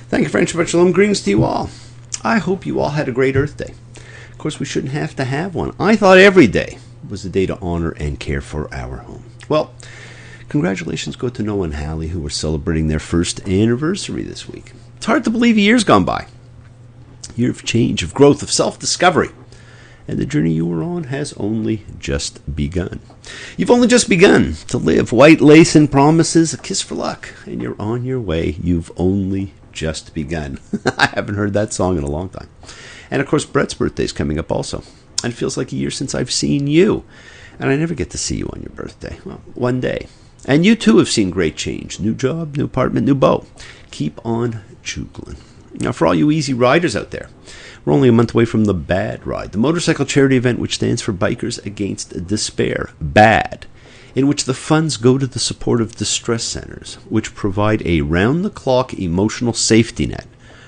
Thank you, friends. Shabbat shalom. Greetings to you all. I hope you all had a great Earth Day. Of course, we shouldn't have to have one. I thought every day was a day to honor and care for our home. Well, congratulations go to Noah and Hallie, who were celebrating their first anniversary this week. It's hard to believe a year's gone by. A year of change, of growth, of self-discovery. And the journey you were on has only just begun. You've only just begun to live. White lace and promises, a kiss for luck, and you're on your way. You've only just begun. I haven't heard that song in a long time. And of course, Brett's birthday's coming up also. And it feels like a year since I've seen you. And I never get to see you on your birthday. Well, one day. And you too have seen great change. New job, new apartment, new beau. Keep on choogling. Now, for all you easy riders out there, we're only a month away from the BAD Ride, the motorcycle charity event which stands for Bikers Against Despair, BAD, in which the funds go to the support of distress centers, which provide a round-the-clock emotional safety net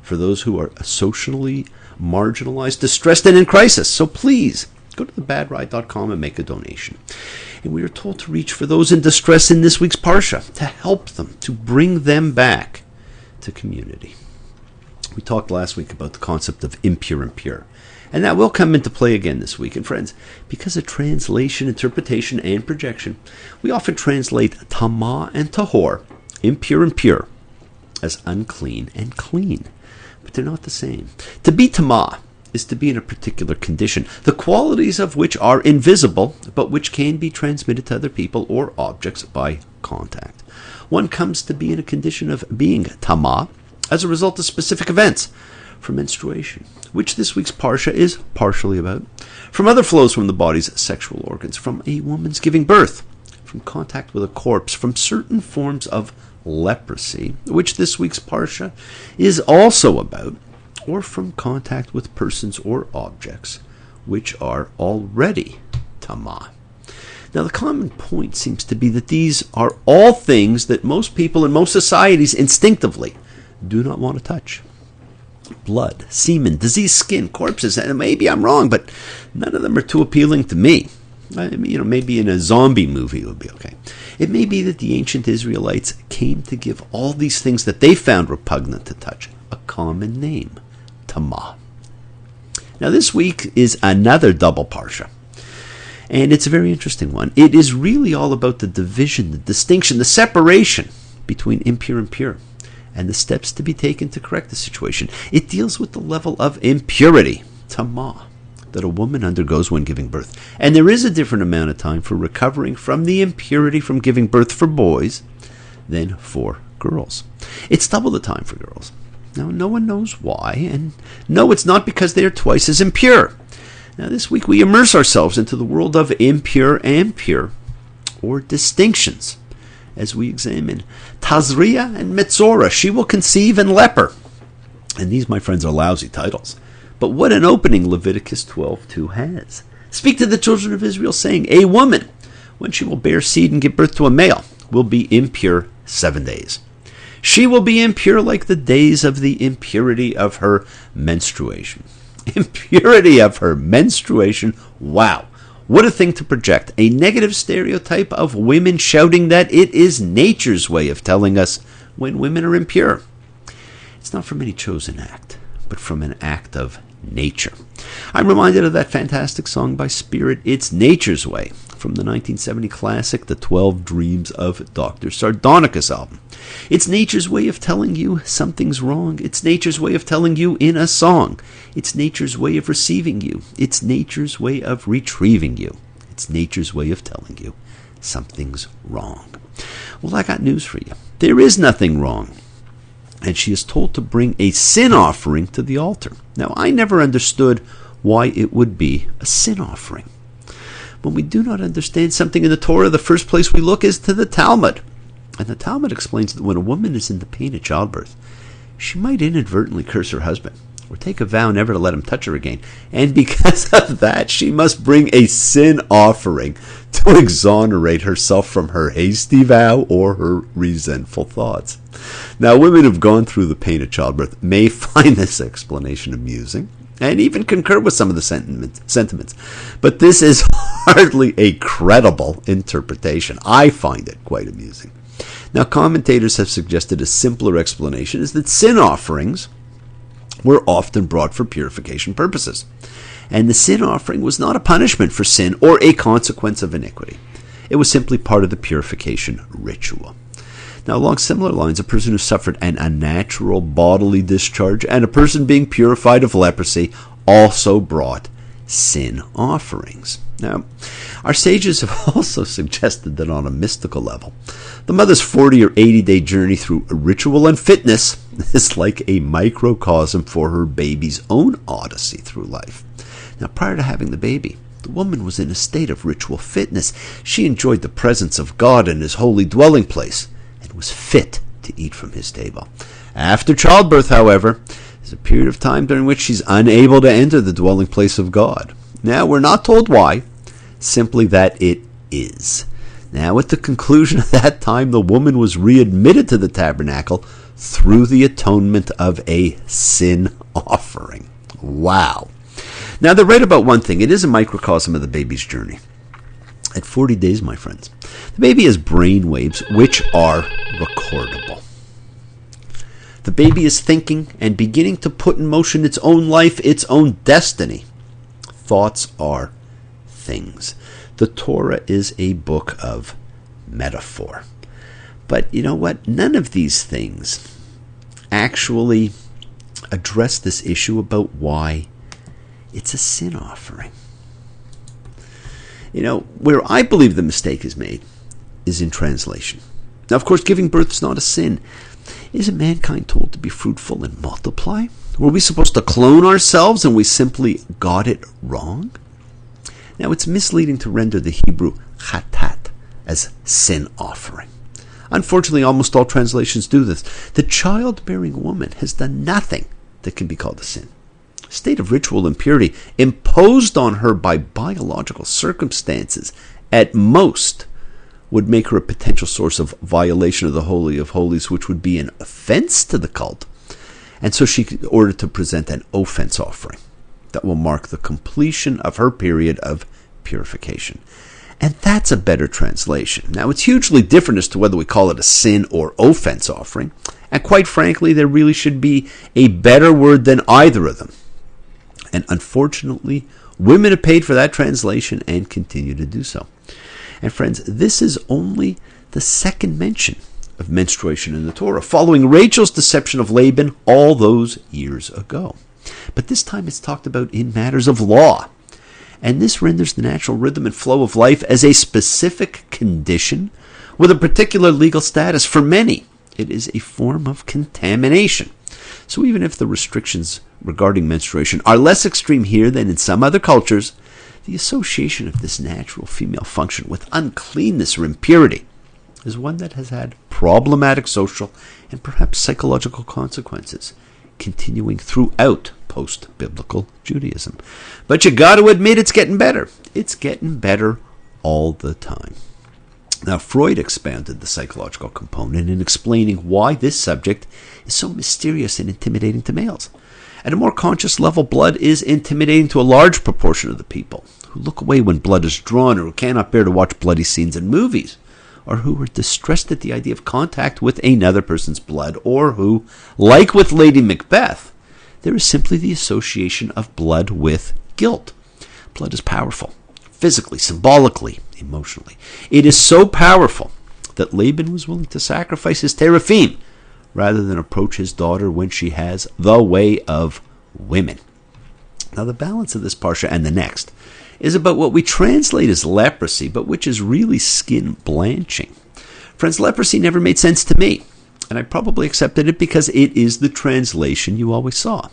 for those who are socially marginalized, distressed, and in crisis. So please, go to thebadride.com and make a donation. And we are told to reach for those in distress in this week's Parsha, to help them, to bring them back to community. We talked last week about the concept of impure and pure. And that will come into play again this week. And friends, because of translation, interpretation, and projection, we often translate tamah and tahor, impure and pure, as unclean and clean. But they're not the same. To be tamah is to be in a particular condition, the qualities of which are invisible, but which can be transmitted to other people or objects by contact. One comes to be in a condition of being tamah as a result of specific events, from menstruation, which this week's Parsha is partially about, from other flows from the body's sexual organs, from a woman's giving birth, from contact with a corpse, from certain forms of leprosy, which this week's Parsha is also about, or from contact with persons or objects which are already tamah. Now, the common point seems to be that these are all things that most people in most societies instinctively do not want to touch. Blood, semen, diseased skin, corpses, and maybe I'm wrong, but none of them are too appealing to me. Maybe in a zombie movie it would be okay. It may be that the ancient Israelites came to give all these things that they found repugnant to touch a common name, tamah. Now, this week is another double parsha, and it's a very interesting one. It is really all about the division, the distinction, the separation between impure and pure, and the steps to be taken to correct the situation. It deals with the level of impurity, tamah, that a woman undergoes when giving birth. And there is a different amount of time for recovering from the impurity from giving birth for boys than for girls. It's double the time for girls. Now, no one knows why, and no, it's not because they are twice as impure. Now, this week we immerse ourselves into the world of impure and pure, or distinctions, as we examine Tazria and Metzora. She will conceive and leper. And these, my friends, are lousy titles. But what an opening Leviticus 12:2 has. Speak to the children of Israel, saying, a woman, when she will bear seed and give birth to a male, will be impure 7 days. She will be impure like the days of the impurity of her menstruation. Impurity of her menstruation. Wow. What a thing to project. A negative stereotype of women shouting that it is nature's way of telling us when women are impure. It's not from any chosen act, but from an act of nature. I'm reminded of that fantastic song by Spirit, It's Nature's Way, from the 1970 classic, The 12 Dreams of Dr. Sardonicus album. It's nature's way of telling you something's wrong. It's nature's way of telling you in a song. It's nature's way of receiving you. It's nature's way of retrieving you. It's nature's way of telling you something's wrong. Well, I got news for you. There is nothing wrong. And she is told to bring a sin offering to the altar. Now, I never understood why it would be a sin offering. When we do not understand something in the Torah, the first place we look is to the Talmud. And the Talmud explains that when a woman is in the pain of childbirth, she might inadvertently curse her husband or take a vow never to let him touch her again. And because of that, she must bring a sin offering to exonerate herself from her hasty vow or her resentful thoughts. Now, women who've gone through the pain of childbirth may find this explanation amusing and even concur with some of the sentiments. But this is hardly a credible interpretation. I find it quite amusing. Now, commentators have suggested a simpler explanation is that sin offerings were often brought for purification purposes. And the sin offering was not a punishment for sin or a consequence of iniquity. It was simply part of the purification ritual. Now, along similar lines, a person who suffered an unnatural bodily discharge and a person being purified of leprosy also brought sin offerings. Now, our sages have also suggested that on a mystical level, the mother's 40 or 80-day journey through ritual and fitness is like a microcosm for her baby's own odyssey through life. Now, prior to having the baby, the woman was in a state of ritual fitness. She enjoyed the presence of God in his holy dwelling place and was fit to eat from his table. After childbirth, however, is a period of time during which she's unable to enter the dwelling place of God. Now, we're not told why, simply that it is. Now, at the conclusion of that time, the woman was readmitted to the tabernacle through the atonement of a sin offering. Wow. Now, they're right about one thing. It is a microcosm of the baby's journey. At 40 days, my friends, the baby has brain waves which are recordable. The baby is thinking and beginning to put in motion its own life, its own destiny. Thoughts are things. The Torah is a book of metaphor. But you know what? None of these things actually address this issue about why it's a sin offering. You know, where I believe the mistake is made is in translation. Now, of course, giving birth is not a sin. Isn't mankind told to be fruitful and multiply? Were we supposed to clone ourselves and we simply got it wrong? Now, it's misleading to render the Hebrew chatat as sin offering. Unfortunately, almost all translations do this. The childbearing woman has done nothing that can be called a sin. A state of ritual impurity imposed on her by biological circumstances at most would make her a potential source of violation of the Holy of Holies, which would be an offense to the cult. And so she ordered to present an offense offering that will mark the completion of her period of purification. And that's a better translation. Now, it's hugely different as to whether we call it a sin or offense offering. And quite frankly, there really should be a better word than either of them. And unfortunately, women have paid for that translation and continue to do so. And friends, this is only the second mention of menstruation in the Torah, following Rachel's deception of Laban all those years ago. But this time it's talked about in matters of law. And this renders the natural rhythm and flow of life as a specific condition with a particular legal status. For many, it is a form of contamination. So even if the restrictions regarding menstruation are less extreme here than in some other cultures, the association of this natural female function with uncleanness or impurity is one that has had problematic social and perhaps psychological consequences, continuing throughout post-biblical Judaism. But you got to admit it's getting better. It's getting better all the time. Now, Freud expounded the psychological component in explaining why this subject is so mysterious and intimidating to males. At a more conscious level, blood is intimidating to a large proportion of the people who look away when blood is drawn, or who cannot bear to watch bloody scenes in movies, or who are distressed at the idea of contact with another person's blood, or who, like with Lady Macbeth, there is simply the association of blood with guilt. Blood is powerful, physically, symbolically, emotionally. It is so powerful that Laban was willing to sacrifice his teraphim rather than approach his daughter when she has the way of women. Now, the balance of this parsha and the next is about what we translate as leprosy, but which is really skin blanching. Friends, leprosy never made sense to me, and I probably accepted it because it is the translation you always saw.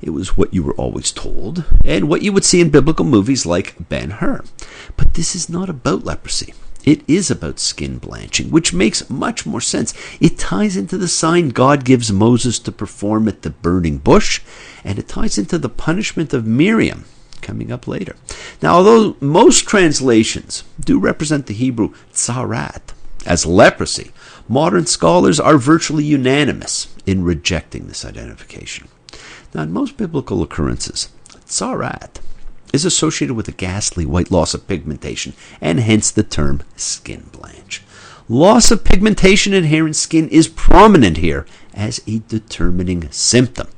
It was what you were always told, and what you would see in biblical movies like Ben-Hur. But this is not about leprosy. It is about skin blanching, which makes much more sense. It ties into the sign God gives Moses to perform at the burning bush, and it ties into the punishment of Miriam coming up later. Now, although most translations do represent the Hebrew tzarat as leprosy, modern scholars are virtually unanimous in rejecting this identification. Now, in most biblical occurrences, tzarat is associated with a ghastly white loss of pigmentation, and hence the term skin blanch. Loss of pigmentation in hair and skin is prominent here as a determining symptom.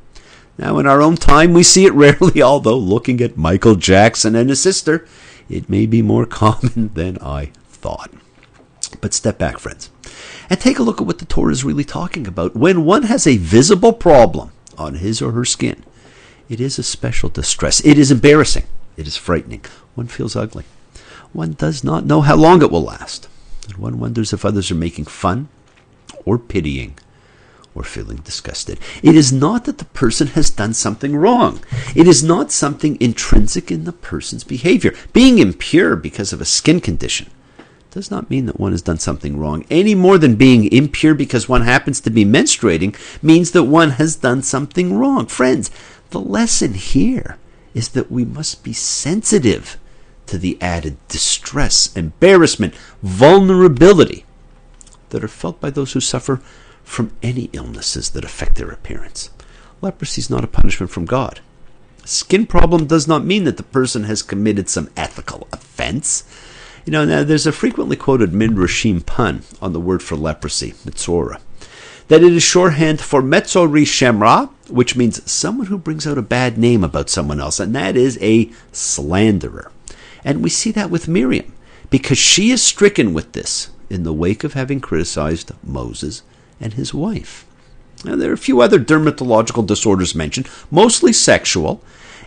Now, in our own time, we see it rarely, although looking at Michael Jackson and his sister, it may be more common than I thought. But step back, friends, and take a look at what the Torah is really talking about. When one has a visible problem on his or her skin, it is a special distress. It is embarrassing. It is frightening. One feels ugly. One does not know how long it will last. And one wonders if others are making fun or pitying or feeling disgusted. It is not that the person has done something wrong. It is not something intrinsic in the person's behavior. Being impure because of a skin condition does not mean that one has done something wrong, any more than being impure because one happens to be menstruating means that one has done something wrong. Friends, the lesson here is that we must be sensitive to the added distress, embarrassment, vulnerability that are felt by those who suffer from any illnesses that affect their appearance. Leprosy is not a punishment from God. A skin problem does not mean that the person has committed some ethical offense. Now there's a frequently quoted Midrashim pun on the word for leprosy, Metzora, that it is shorthand for Metzori Shemra, which means someone who brings out a bad name about someone else, and that is a slanderer. And we see that with Miriam, because she is stricken with this in the wake of having criticized Moses and his wife. Now, there are a few other dermatological disorders mentioned, mostly sexual,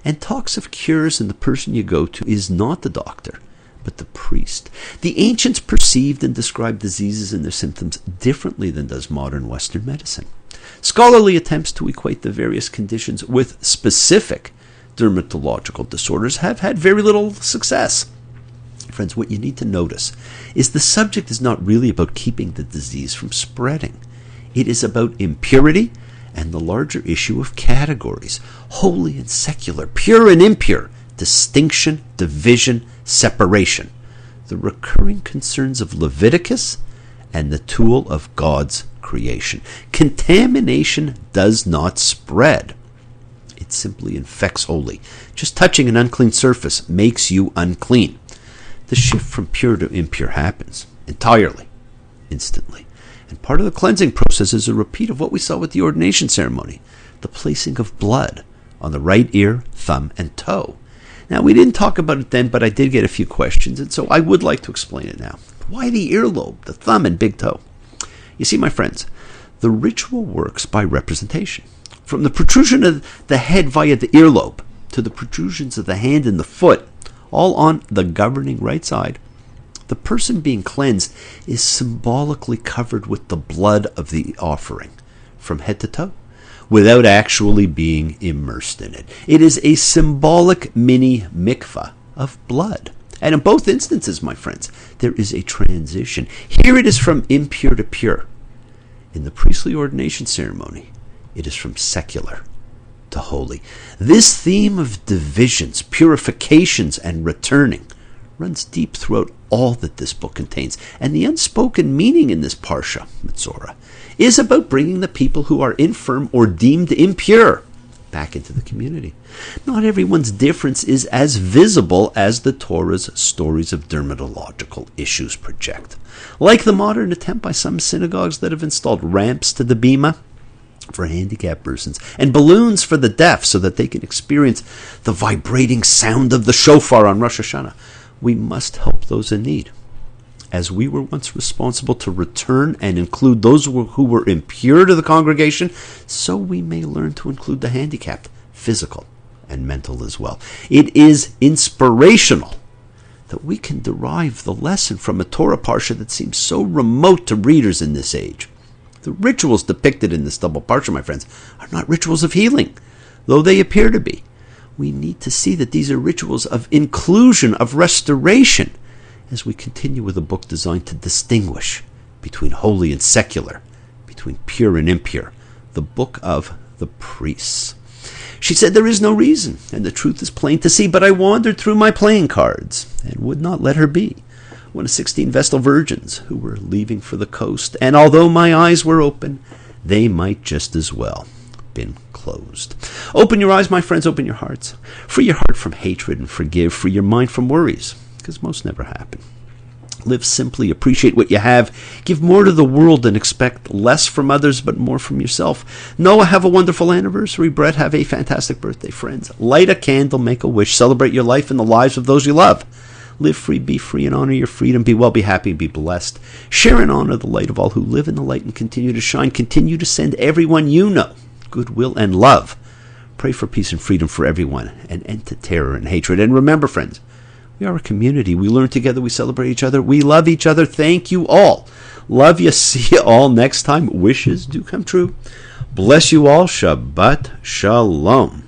and talks of cures, and the person you go to is not the doctor, but the priest. The ancients perceived and described diseases and their symptoms differently than does modern Western medicine. Scholarly attempts to equate the various conditions with specific dermatological disorders have had very little success. Friends, what you need to notice is the subject is not really about keeping the disease from spreading. It is about impurity and the larger issue of categories, holy and secular, pure and impure, distinction, division, separation, the recurring concerns of Leviticus and the tool of God's creation. Contamination does not spread. It simply infects wholly. Just touching an unclean surface makes you unclean. The shift from pure to impure happens entirely, instantly. And part of the cleansing process is a repeat of what we saw with the ordination ceremony, the placing of blood on the right ear, thumb, and toe. Now, we didn't talk about it then, but I did get a few questions, and so I would like to explain it now. Why the earlobe, the thumb, and big toe? You see, my friends, the ritual works by representation. From the protrusion of the head via the earlobe to the protrusions of the hand and the foot, all on the governing right side, the person being cleansed is symbolically covered with the blood of the offering from head to toe, without actually being immersed in it. It is a symbolic mini mikvah of blood. And in both instances, my friends, there is a transition. Here it is from impure to pure. In the priestly ordination ceremony, it is from secular to holy. This theme of divisions, purifications, and returning runs deep throughout all that this book contains. And the unspoken meaning in this parsha, Metzora, is about bringing the people who are infirm or deemed impure back into the community. Not everyone's difference is as visible as the Torah's stories of dermatological issues project. Like the modern attempt by some synagogues that have installed ramps to the bima for handicapped persons and balloons for the deaf so that they can experience the vibrating sound of the shofar on Rosh Hashanah, we must help those in need. As we were once responsible to return and include those who were impure to the congregation, so we may learn to include the handicapped, physical and mental as well. It is inspirational that we can derive the lesson from a Torah parsha that seems so remote to readers in this age. The rituals depicted in this double parsha, my friends, are not rituals of healing, though they appear to be. We need to see that these are rituals of inclusion, of restoration, as we continue with a book designed to distinguish between holy and secular, between pure and impure, the book of the priests. She said, there is no reason, and the truth is plain to see, but I wandered through my playing cards, and would not let her be. One of 16 Vestal virgins who were leaving for the coast, and although my eyes were open, they might just as well been closed. Open your eyes, my friends, open your hearts. Free your heart from hatred and forgive. Free your mind from worries, because most never happen. Live simply, appreciate what you have, give more to the world and expect less from others but more from yourself. Noah, have a wonderful anniversary. Brett, have a fantastic birthday, friends. Light a candle, make a wish, celebrate your life and the lives of those you love. Live free, be free, and honor your freedom. Be well, be happy, be blessed. Share and honor the light of all who live in the light and continue to shine. Continue to send everyone you know goodwill and love. Pray for peace and freedom for everyone, and end to terror and hatred. And remember, friends, we are a community. We learn together. We celebrate each other. We love each other. Thank you all. Love you. See you all next time. Wishes do come true. Bless you all. Shabbat Shalom.